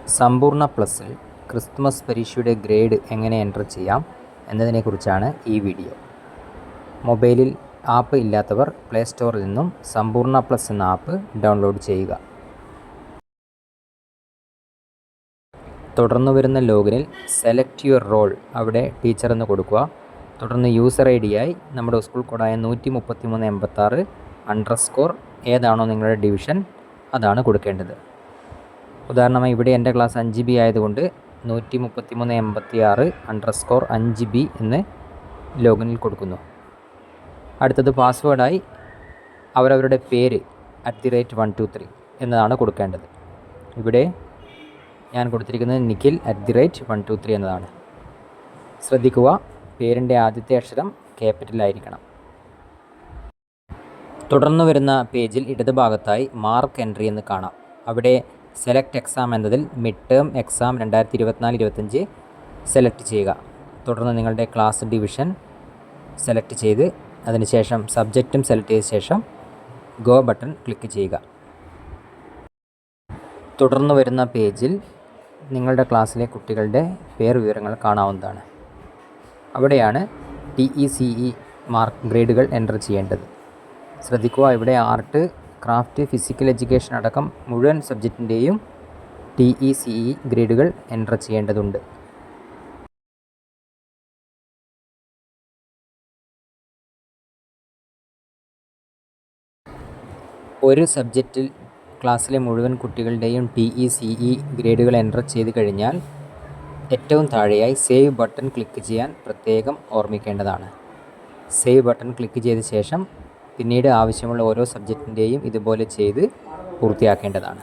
സമ്പൂർണ്ണ പ്ലസിൽ ക്രിസ്മസ് പരീക്ഷയുടെ ഗ്രേഡ് എങ്ങനെ എൻ്റർ ചെയ്യാം എന്നതിനെക്കുറിച്ചാണ് ഈ വീഡിയോ. മൊബൈലിൽ ആപ്പ് ഇല്ലാത്തവർ പ്ലേ സ്റ്റോറിൽ നിന്നും സമ്പൂർണ്ണ പ്ലസ് എന്ന ആപ്പ് ഡൗൺലോഡ് ചെയ്യുക. തുടർന്ന് വരുന്ന ലോഗിനിൽ സെലക്ട് യുവർ റോൾ അവിടെ ടീച്ചർ എന്ന് കൊടുക്കുക. തുടർന്ന് യൂസർ ഐ ഡിയായി നമ്മുടെ സ്കൂൾ കോഡായ 13386_ ഏതാണോ നിങ്ങളുടെ ഡിവിഷൻ അതാണ് കൊടുക്കേണ്ടത്. ഉദാഹരണമായി ഇവിടെ എൻ്റെ ക്ലാസ് 5B ആയതുകൊണ്ട് 13386_ 5B എന്ന് ലോഗിനിൽ കൊടുക്കുന്നു. അടുത്തത് പാസ്വേഡായി അവരവരുടെ പേര് @123 എന്നതാണ് കൊടുക്കേണ്ടത്. ഇവിടെ ഞാൻ കൊടുത്തിരിക്കുന്നത് നിഖിൽ @123 എന്നതാണ്. ശ്രദ്ധിക്കുക, പേരിൻ്റെ ആദ്യത്തെ അക്ഷരം ക്യാപിറ്റലായിരിക്കണം. തുടർന്ന് വരുന്ന പേജിൽ ഇടതുഭാഗത്തായി മാർക്ക് എൻട്രി എന്ന് കാണാം. അവിടെ സെലക്ട് എക്സാം എന്നതിൽ മിഡ് ടേം എക്സാം 2024-25 സെലക്ട് ചെയ്യുക. തുടർന്ന് നിങ്ങളുടെ ക്ലാസ് ഡിവിഷൻ സെലക്ട് ചെയ്ത് അതിനുശേഷം സബ്ജക്റ്റും സെലക്ട് ചെയ്ത ശേഷം ഗോ ബട്ടൺ ക്ലിക്ക് ചെയ്യുക. തുടർന്ന് വരുന്ന പേജിൽ നിങ്ങളുടെ ക്ലാസ്സിലെ കുട്ടികളുടെ പേർ വിവരങ്ങൾ കാണാവുന്നതാണ്. അവിടെയാണ് TECE മാർക്ക് ഗ്രേഡുകൾ എൻ്റർ ചെയ്യേണ്ടത്. ശ്രദ്ധിക്കുക, ഇവിടെ ആർട്ട്, ക്രാഫ്റ്റ്, ഫിസിക്കൽ എഡ്യൂക്കേഷൻ അടക്കം മുഴുവൻ സബ്ജക്റ്റിൻ്റെയും TECE ഗ്രേഡുകൾ എൻ്റർ ചെയ്യേണ്ടതുണ്ട്. ഒരു സബ്ജക്റ്റിൽ ക്ലാസ്സിലെ മുഴുവൻ കുട്ടികളുടെയും TECE ഗ്രേഡുകൾ എൻ്റർ ചെയ്ത് കഴിഞ്ഞാൽ ഏറ്റവും താഴെയായി സേവ് ബട്ടൺ ക്ലിക്ക് ചെയ്യാൻ പ്രത്യേകം ഓർമ്മിക്കേണ്ടതാണ്. സേവ് ബട്ടൺ ക്ലിക്ക് ചെയ്ത ശേഷം പിന്നീട് ആവശ്യമുള്ള ഓരോ സബ്ജക്റ്റിൻ്റെയും ഇതുപോലെ ചെയ്ത് പൂർത്തിയാക്കേണ്ടതാണ്.